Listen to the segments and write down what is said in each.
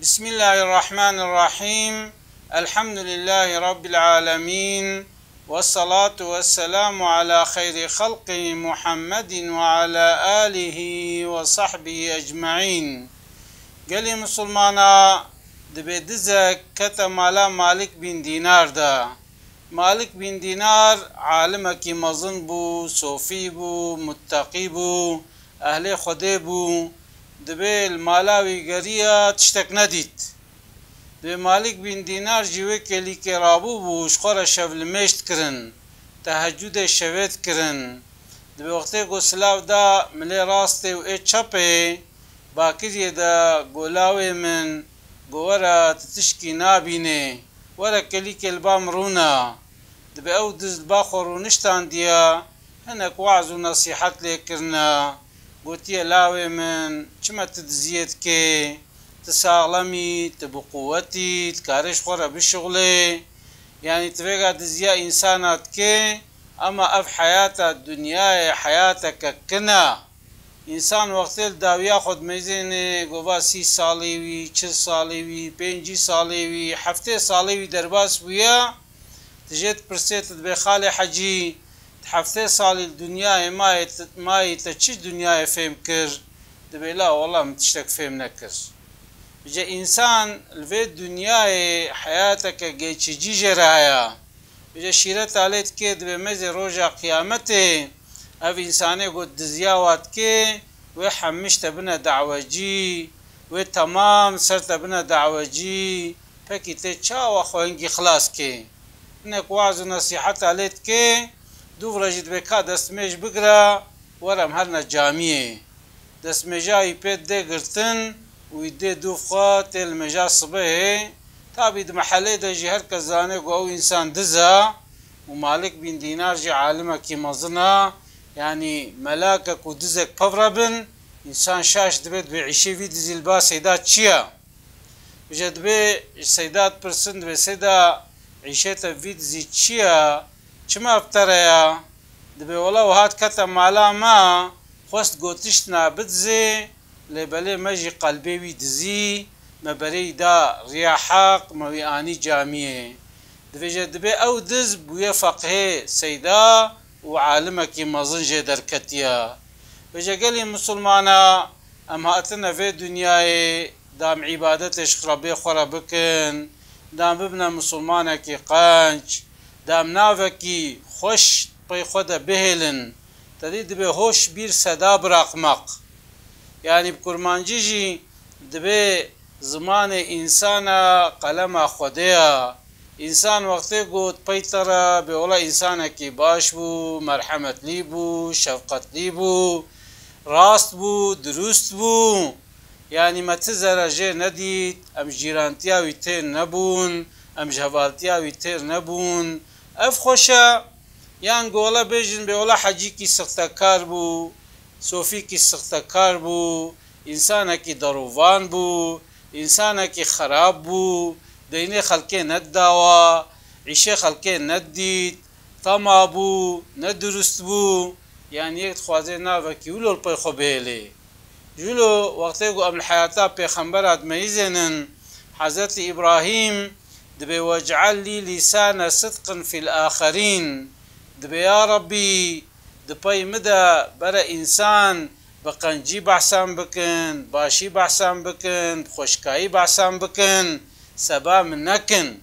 بسم الله الرحمن الرحيم. الحمد لله رب العالمين، والصلاة والسلام على خير خلق محمد وعلى آله وصحبه أجمعين. قالي مسلمانا دبي دزك كتا مالا مالك بن دينار دا. مالك بن دينار عالمك مظن بو، صوفي بو، متقي بو، أهل خدي بو. دبي المالاوي قرية تشتك نديت. دبي مالك بن دينار جيوه كلي كرابو بو شخورة شفل مشت كرن، تهجد شويت كرن. دبي وقتي قو سلاو دا ملي راستي و اي چپي باكرية دا قولاوي من قورا تتشكي نابيني ورا كلي كالبا مرونا. دبي او دز الباخر ونشتان ديا هناك وعظ ونصيحات لي كرنا. قوتي لاوي من چما تدزيت كي تساغلمي تبقوتي تكارش خورا بالشغلي، يعني تفيقا دزيا انسانات كي اما اف حياة الدنيا حياتك كنا انسان وقتی داویا خود میزنه گوبا 30 سالی وی 40 سالی وی 5 سالی وی 7 سالی وی درباس ويا تجيت برسيت بخالي حجي 7 سالی الدنيا ما يتشي دنيا فهم كر دبي لا والله متشتك فهم نكر. بجا انسان الفي الدنيا حياتك جيتشي جرايا بجا شيرت عليت كي دبي مزي روجا قيامته اف انساني قد دزياوات كي وحمشت بنا دعوة جي وتمام صرت بنا دعوة جي فكي تشاو اخوانجي خلاص كي انك وعظ نصيحات عليت كي دوف رجد بكا دستميج بقرا ورم هرنا جامعه دستميجاي بيت دي قرتن ويدي دوف خات المجا صبيه تابي محلي دا جي هركا زاني او انسان دزا. ومالك بن دينار جي عالمك كي مظنا يعني ملاكك ودزك بفربن انسان شاش دبيت بعيشي في دزي البا سيدات شيا بجا دبي سيدات برسن دبي سيدا عيشيتا في دزي شيا چما افتريا دبي والله وهات كتا مالا ما خوست قوتشتنا بدزي لبالي مجي قلبي ويدزي مبري دا رياحاق موياني جامية دبي او دز بويا فقه سيدا وعالمك مظنجة دركتيا. بجا قالي مسلمانا ام هاتنا في دنياي دام عبادتش خربي خربكن دام ببنا مسلمانك قانج دام نافكي خوش بي خدا بهلن تدي دبي هوش بير سدا براقمق، يعني بكرمانجيجي دبي زمان انسانا قلم خديا انسان وقتی گوت پیتره به اولا انسان کی باش بو، مرحمت لی بو، شفقت لی بو، راست بو، درست بو، يعني ما تزرع جي نديت ام جيرانتيا ويتير نبون ام جهوالتيا ويتير نبون اف خوشا يعني قولا بيجن بولا حجي كي سختكار بو، صوفي كي سختكار بو، انسان كي دروفان بو، انسان كي خراب بو، ديني خلقي نداوا عيشي خلقي نديت طمع بو ندرست بو، يعني يك خوازي نافكي ولو البي خبيلي جولو وقتيقو قبل حياتا بيخمبرات ميزنن حضرت إبراهيم دبي واجعل لي لسان صدق في الآخرين دبي يا ربي دبي مدى برا إنسان بقنجي بحسان بكن باشي بحسان بكن بخشكاي بحسان بكن سبا من نكن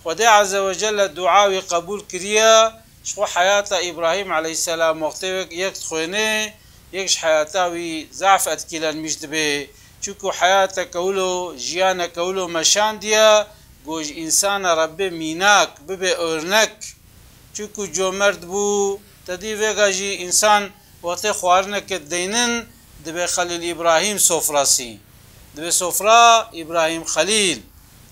خدي عز وجل دعاوي قبول كريا شخو حياة إبراهيم عليه السلام وقتي يكتخويني يكش حياتاوي ضعف أتكيلان مش دبي چوكو حياة كولو جيانا كولو مشان ديا گوج إنسان ربي ميناك ببي أورنك چوكو جو مرد بو تدي ويغا جي إنسان وقتي خوارنك الدينن دبي خليل إبراهيم سوفراسي دبي سوفرا إبراهيم خليل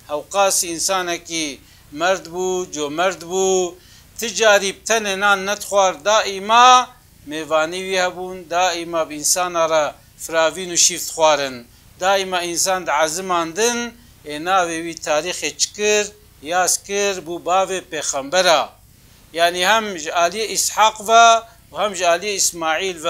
اوقاسی انسانکی مرد بو جو مرد بو تجاری بتننان ندخوار دائما میوانی وی هبون دائما بانسان را فراوین و شیفت خوارن دائما انسان عزماندن ناوی وی تاریخ چکر یاس کر بو باوی پیغمبره، يعني هم جالي اسحاق وهم جالي اسماعيل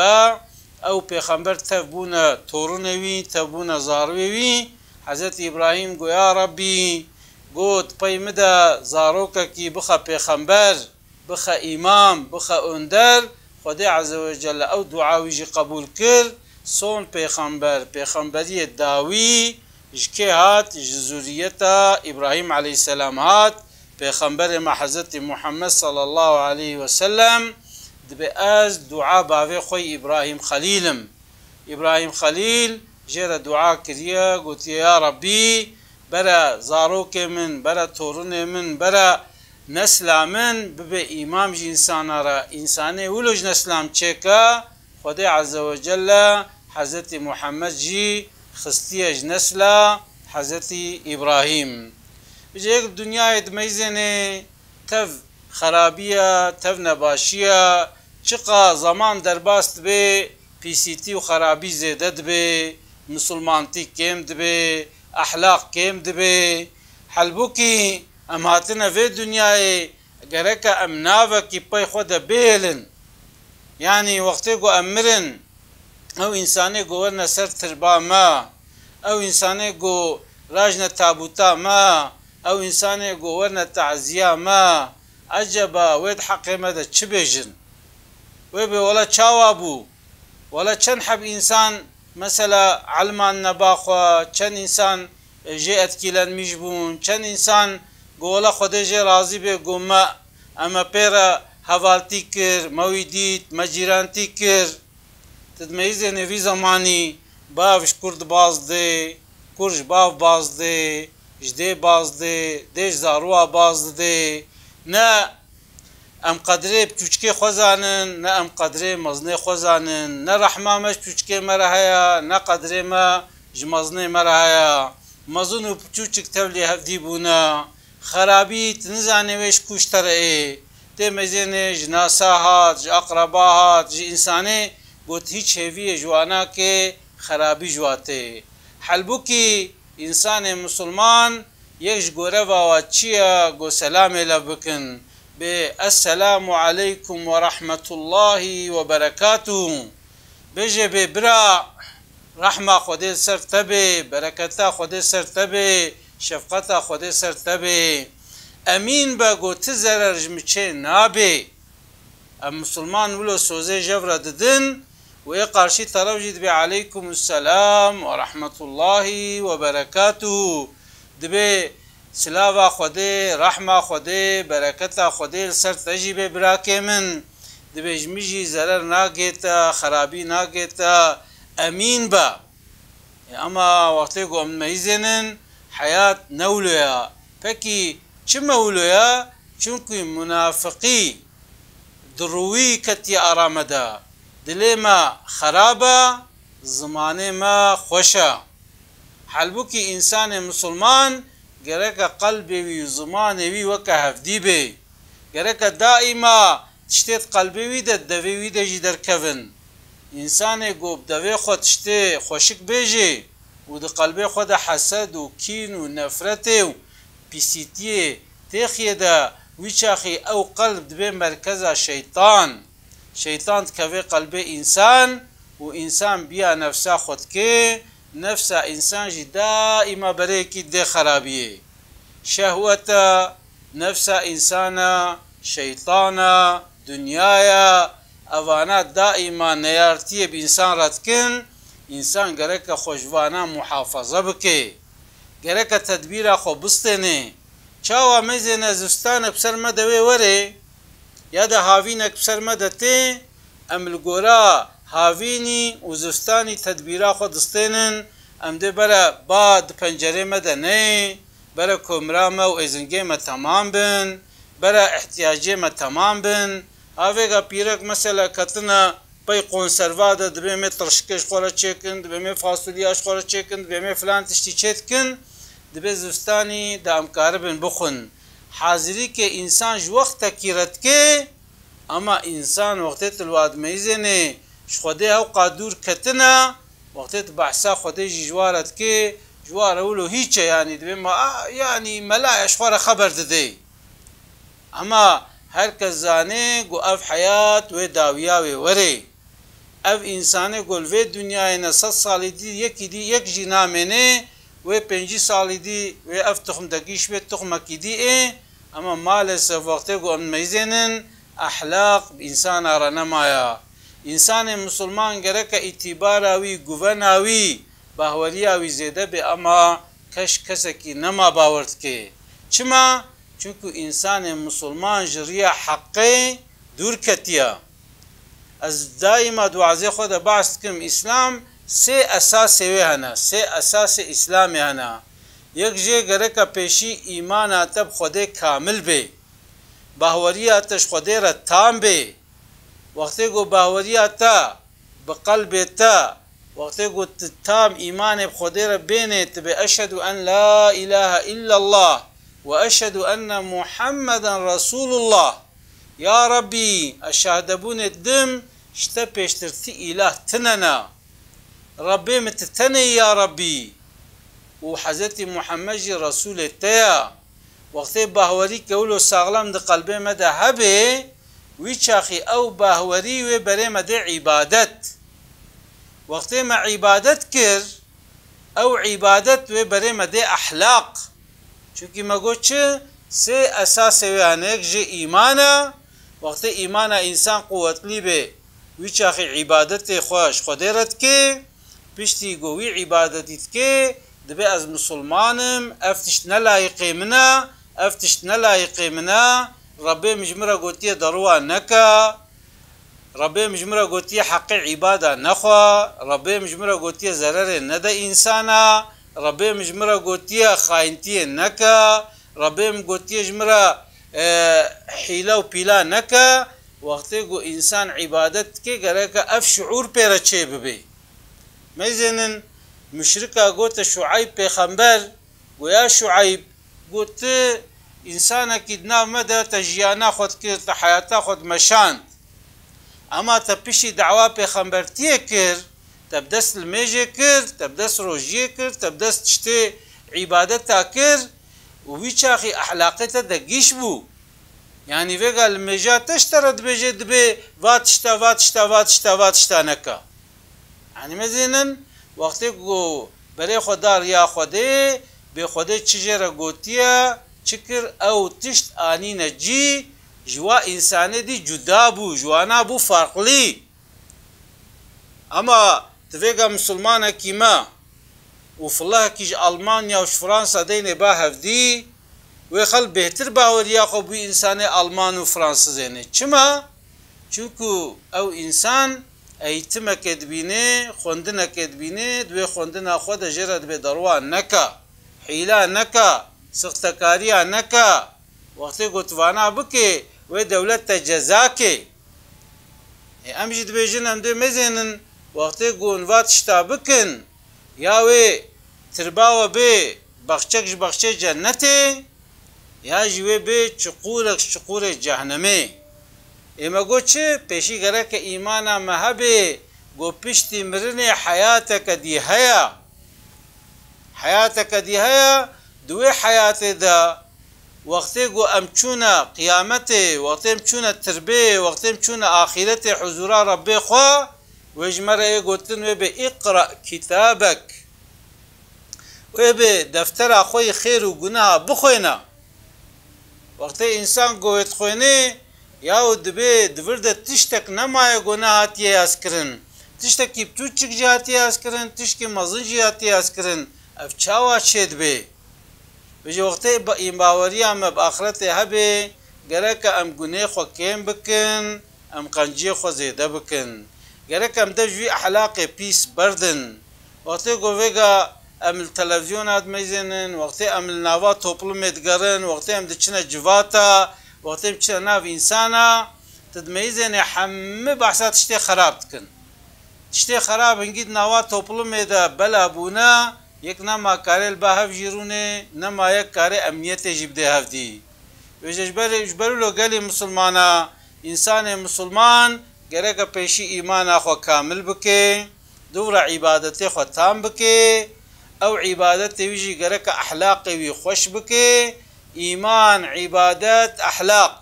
او پیغمبر تبونا تورنوي تبونا زاروي حضرت ابراهیم گو یا ربی گوت پیمده زاروکا کی بخا پیغمبر بخا امام بخا اندر خدای عز و جل او دعاوی جی قبول کرد سون پیغمبری داوی جکه هات جزوریتا ابراهیم علیه السلام هات پیغمبر ما حضرت محمد صلی الله علیه وسلم دبی از دعا باوی خوی ابراهیم خلیلم ابراهیم خلیل جرى دعاء كريا قلت يا ربي برا زاروك من برا تورن من برا نسلا من ببي إمام جي إنساني ولوج نسلام تشيكا خدي عز وجل حضرت محمد جي خستيج نسلا حضرت إبراهيم بجيك الدنيا يتميزني تف خرابية تف نباشية چقا زمان درباست بي پیسیتی و خرابی زیده دبی مسلمانتی کم دبی اخلاق کم دبی حلبو کی ام هاتنا في دنیای گرکا ام ناوه کی پی خود بیلن یعنی وقتی گو امرن او انسانی گو ورن سر تربا ما او انسانی گو راجن تابوتا ما او انسانی گو ورن تعزیه ما عجبا وید حقی مده چه بیجن ویبی ولا چاوابو ولا چند حب انسان مثلا علمان نباخوا چند انسان جاءت كيلان مجبون چند انسان قولا خده جي راضي به قوما اما پيرا حوالتي كر مويديت مجيرانتي كر تدميزه نوي زماني باوش كرد باز دي كرش باو باز دي جدي باز دي ديش زاروا باز دي نا ام قدره بچوچکه خوزانن نه ام قدره مزنه خوزانن نه رحمامش بچوچکه مرهایا نه قدره ما جمزنه مرهایا مزون بچوچک تولی هفدی بونا خرابی تنزانه وش کوشتره ته مزنه جناساهات ج اقرباهات ج انسانه گوت هیچ هوی جوانا که خرابی جواته حلبو کی انسان مسلمان یک گوره و چیا گو سلام لبکن السلام عليكم ورحمة الله وبركاته بيجي ببرا رحمة خدي سر تبي بركتا خدي سر تبي شفقتا خدي سر تبي أمين باقو تزرر جمچه نابي المسلمان ولو سوزي جفرة ددن ويقارشي تروجد بي عليكم السلام ورحمة الله وبركاته دبي سلاوا خودی رحمه خودی برکت خودی سر تجیب براکه من دبیجمیجی ضرر ناگیتا خرابی ناگیتا امین با اما وقتی گو امن میزنن حیات نولویا پکی چه مولویا چونکه منافقی دروی کتی آرامده دلی ما خرابه زمانه ما خوشه حلبو که انسان مسلمان گرکه قلبی وی زمانی وی وکه هفدی بی گرکه دائما تشتیت قلبی وی ده دوی وی ده جی در کون انسان گوب دوی خود تشتی خوشک بیجی و ده قلبی خود حسد و کین و نفرت و پیسیتی تیخی ده وی چاخی او قلب دبی مرکز شیطان تکوی قلبی انسان و انسان بیا نفسا خود که نفس انسان جي دائما بريكي دي خرابيه شهوة نفس انسانا شيطانا دنيايا اوانات دائما نيارتيه بانسان راتكن انسان گرك خوشوانا محافظه بكي گرك تدبير خو بستنه چاوا مزنه زستان بسر مدوي وري يا ده هاوينك بسر مدته امل گورا هاوینی و زستانی تدبیرا خود دستینن ام ده برا باد پنجره مدنه برا کمرا ما و ازنگه ما تمام بن برا احتیاجه ما تمام بن آویگا پیرک مثلا کتنا پی قونسروا ده دبی می ترشکش خورا چکن دبی می فاصلیاش خورا چکن دبی می فلان تشتی چکن دبی زستانی ده امکار بن بخون حاضری که انسان جو وقت کیرت که اما انسان وقت الواد میزنه خودی او قادور کتنا وقتی بحثا خودی جوارت که جوار اولو هیچ یعنی دبی ما یعنی ملایش خورا خبر دده اما هر کس زانه گو اف حیات و داویاوی وره اف انسانه گل و دنیای نصد سالی دی یک جی نامنه و 5 سالی دی و اف تخم دقیش به تخم کی دی اما maalesef وقتی گو ام میزنن اخلاق انسان را نمایا انسان مسلمان گرک اعتبار اوی گوون اوی باوری اوی زیده به اما کش کسکی نما باورد که چما چونکو انسان مسلمان جریه حقی دور کتیا از دائما دعازی خود باست کم اسلام سه اساس وی هنا سه اساس اسلام هنا یک جه گرک پیشی ایمان اتب خود کامل به باوری اتش خود را تام به وقتی گو باوری اتا بقلب تا وقتی گو تام ایمان خود را بینه تبه اشهد ان لا اله الا الله و اشهد ان محمد رسول الله یا ربی اشهدبون الدم شتا پیشترتی اله تننا ربي متتني يا ربي وحضرت محمد رسول تيا وقت باهوري كولو ساغلام د قلبي مدى هبه ويشاخي او باهوري وبري مدى عبادت وقت ما عبادت كر او عبادت وبري مدى اخلاق چونكي ما قلتش سي اساس وانك جي ايمانا وقت ايمانا انسان قوة ليبه ويشاخي عبادت خوش خديرت كي پشتی گوی عبادتیت که دبی از مسلمانم افتش نلایقی منا افتش نلایقی منا ربی مجمره گوتی دروا نکا ربی مجمره گوتی حق عباده نخوا ربی مجمره گوتی ضرر نده انسانا ربی مجمره گوتی خاینتی نکا ربی مگوتی جمره حیله و پیلا نکا وقتی گو انسان عبادت که گره که اف شعور پیره چه ببی مثلا مشركة قلت شعيب بيخنبر ويا شعيب قلت إنسانا كدنا مدى تجيانا خد كرت حياتا خد مشان أما تبشي دعوة بيخنبر تيكر تبدس الميجي كر تبدس روجي كر تبدس تشتي عبادتا كر ويشاخي أحلاقتا دقيش بو يعني فيقا الميجا تشترد بيجي دبي واتشتا واتشتا واتشتا واتشتا نكا يعني مثلا وقتی گو برای خدا ریا خوده به خدا چجرا گوتیا چکر او تشت آنی نجی جوا انسانی دی جدا بو جوانا بو فرقلی اما تفیقا مسلمان کیما وفي الله كيج ألمانيا وش فرنسا دين باهف دي ويخل بهتر باوريا خو بو إنسان ألمان وفرنسا زيني چما چونكو أو إنسان ايتما كدبينه خوندنا كدبينه دوي خوندنا خود جرد به دروا نكا حيلا نكا سختكاريا نكا وقتی گوتوانا بكي و دولت جزاكي امجد بيجن ام دو مزينن وقتی گونوات شتا بكن ياوي ترباو بي بخچه جنتي یا جوه بي چقور جهنمي اما گو چه پیشی گره که ایمانا مهبه گو پشتی مرنه حیاتک دی هیا دوی حیات دا وقتی گو امچونه قیامت وقتی امچونه تربیه وقتی امچونه آخرت حضور ربی خواه ویجمره گوتن وی به اقرأ کتابک وی به دفتر خوی خیر و گناه بخوینه وقتی انسان گویت خوینه یا دبی دورد تشتک نمای گناهاتی اسکرن تشتک بتوچک جاتی اسکرن تشک مزن جاتی اسکرن اف چاوا چید بی بجی وقتی با این باوری هم با آخرت هبه گرک ام گناه خو کم بکن ام قنجی خو زیده بکن گرک ام دجوی احلاق پیس بردن وقتی گویگا ام التلفزیون اد میزنن وقتی ام النوا توپلم ادگرن وقتی ام دچنه جواتا وقتی بچه ناف انسانا تدمیزن همه بحثات تشتی خراب تکن تشتی خراب انگید نوا توپلم دا بلا بونا یک نما کاری الباهف جیرونه نما یک کاری امنیت جیب ده هفدی وجبرو لو گلی مسلمانا انسان مسلمان گره که پیشی ایمان خو کامل بکه دور عبادت خو تام بکه او عبادت ویجی گره که احلاق وی خوش بکه ایمان عبادت اخلاق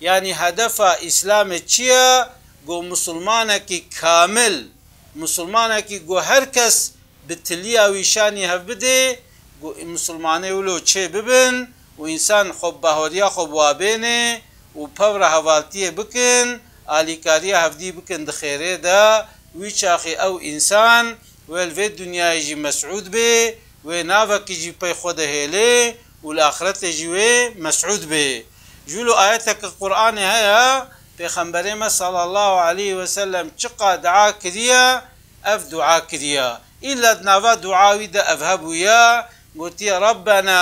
یعنی هدف اسلام چیه گو مسلمانه کی کامل مسلمانه کی گو هر کس بتليا ويشاني هفبدي مسلماني ولو چه ببن وإنسان خب بهوريا خب وابيني وبورا هوالتيه بكن آليكاريا هفدي بكن دخيره دا ويشاخي أو إنسان والفي الدنيا يجي مسعود به ونافك يجي بي خود هيلي والآخرت يجي مسعود به جولو آياتك القرآن هيا پیغمبر صلى الله عليه وسلم چقا دعا كريا اف دعا كريا إلا دناوا دعاوي دا أفهبو يا قلت يا ربنا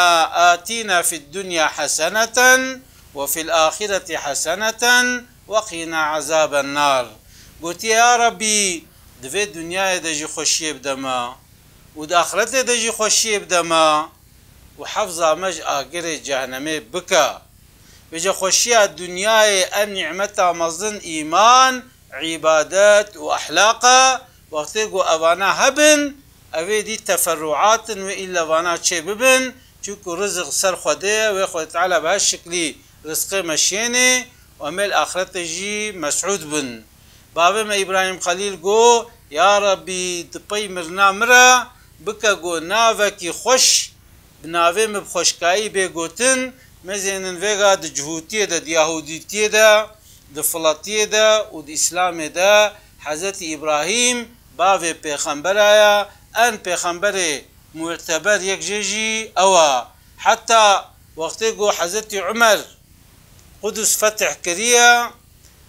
آتينا في الدنيا حسنة وفي الآخرة حسنة وقنا عذاب النار قلت يا ربي دفي الدنيا دجي خوشي بدما ودا آخرت دجي خوشي بدما وحفظا مج آقر جهنمي بكا بجا خوشي الدنيا النعمة مظن إيمان عبادات وأحلاقا وقتيقو أوانا هبن أوي دي تفرعات وإلا وانا چه ببن چوكو رزق سر خوده ويخوة تعالى بهالشكلي رزق مشيني ومال آخرت جي مسعود بن بابا ما إبراهيم خليل قو يا ربي دبي مرنا مرا بكا قو نافكي خوش بناوي مبخوشكاي بيقوتن مزينن فيغا د جهوتيه دا يهوديتيه دا د فلاطيه دا ود اسلام دا حضرت ابراهيم باوي پیغمبرايا ان پیغمبر معتبر يك جيجي او حتى وقتيگو حضرت عمر قدس فتح كريا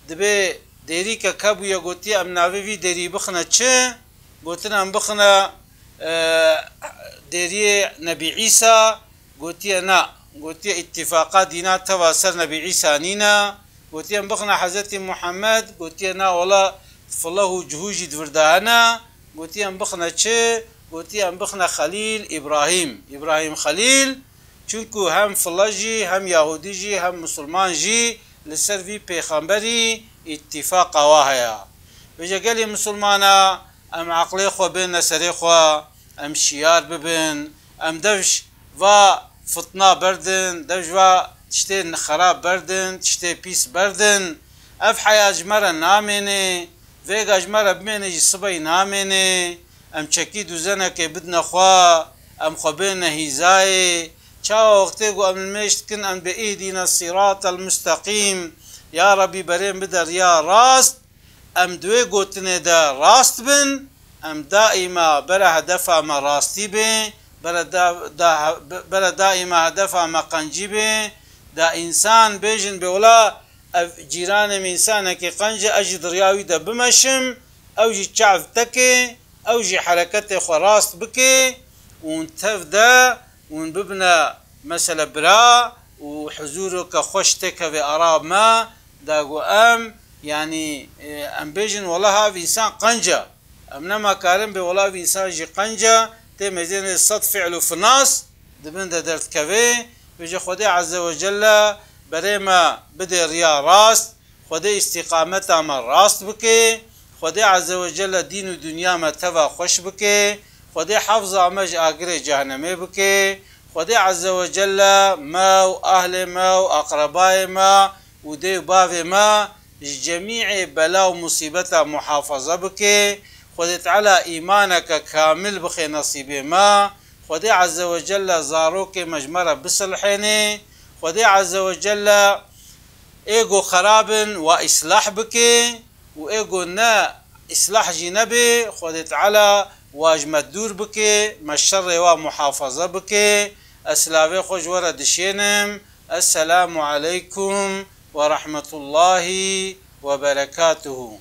دبي ديريكا كابو يغوتي امناوي في ديري بخنا چه گوتنا بخنا ديري نبي عيسى گوتي نا قلتي اتفاقات دينا تواصل نبي عيسى نينا قلتي بخنا حضرت محمد قلتي نا والله فالله جهوجي دفردانا قلتي بخنا چه قلتي بخنا خليل إبراهيم خليل چونكو هم فلاجي هم يهودي جي هم مسلمان جي لسر في پیغمبري اتفاق واهيا بجا قالي مسلمانا ام عقلي خو بين سري خو ام شيار ببن ام دفش و فتنا بردن دجوا تشتي خراب بردن تشتي بيس بردن اف حياة جمرة ناميني فيغا جمرة بميني صبي ناميني ام چكي دوزنه كي بدنا خوا ام خبين هيزاي چاو وقتيقو ام الميشت كن ام بإيدينا الصراط المستقيم يا ربي برين بدر يا راست ام دوي قوتني دا راست بن ام دائما برا هدفا ما راستي بن بلا دائما هدفها ما قنجبه دا انسان بيجن بولا جيران انسان كي قنجه اجد رياوي دا بمشم او جي تشعف تكي او جي حركته خراست بكي ونتفدا ونببنا مثلا برا وحزورك خوشتك في اراب ما داقو ام يعني ام بيجن والله في انسان قنجه امنما كارم بولا في انسان جي قنجه تمزين الصد فعله في الناس دبن درت كفي بيجي خدي عز وجل بريما بدي ريا راست خدي استقامتها من راست بكي خدي عز وجل دين ودنيا ما تبا خوش بكي خدي حفظه مج اقري جهنمي بكي خدي عز وجل ما واهل ما واقرباء ما ودي بافي ما جميع بلاء ومصيبتها محافظه بكي خدي تعالى إيمانك كامل بخي نصيبه ما خدي عز وجل زاروك مجمرة بصلحيني خدي عز وجل ايغو خراب وإصلاح بكي وايغو نا إصلاح جنبي خدي تعالى واجمة دور بكي مشر ومحافظة بكي أسلافي خوش ورد شينم السلام عليكم ورحمة الله وبركاته.